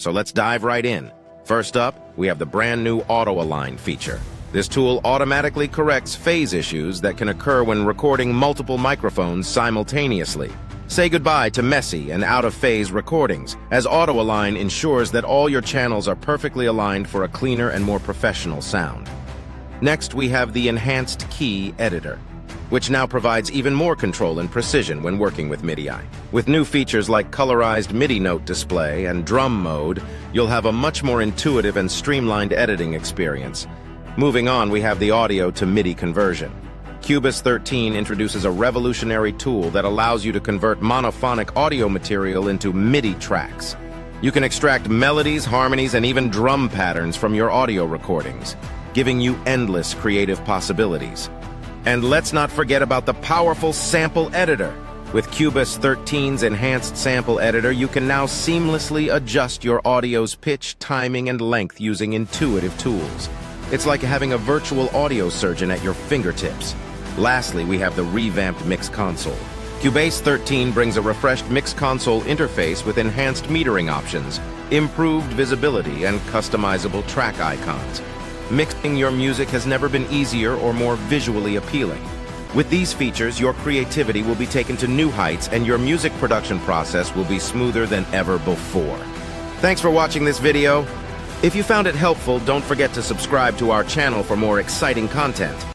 so let's dive right in. First up, we have the brand new Auto Align feature. This tool automatically corrects phase issues that can occur when recording multiple microphones simultaneously. Say goodbye to messy and out-of-phase recordings, as Auto Align ensures that all your channels are perfectly aligned for a cleaner and more professional sound. Next, we have the Enhanced Key Editor, which now provides even more control and precision when working with MIDI. With new features like colorized MIDI note display and drum mode, you'll have a much more intuitive and streamlined editing experience. Moving on, we have the audio to MIDI conversion. Cubase 13 introduces a revolutionary tool that allows you to convert monophonic audio material into MIDI tracks. You can extract melodies, harmonies, and even drum patterns from your audio recordings, giving you endless creative possibilities. And let's not forget about the powerful sample editor. With Cubase 13's enhanced sample editor, you can now seamlessly adjust your audio's pitch, timing, and length using intuitive tools. It's like having a virtual audio surgeon at your fingertips. Lastly, we have the revamped mix console. Cubase 13 brings a refreshed mix console interface with enhanced metering options, improved visibility, and customizable track icons. Mixing your music has never been easier or more visually appealing. With these features, your creativity will be taken to new heights and your music production process will be smoother than ever before. Thanks for watching this video. If you found it helpful, don't forget to subscribe to our channel for more exciting content.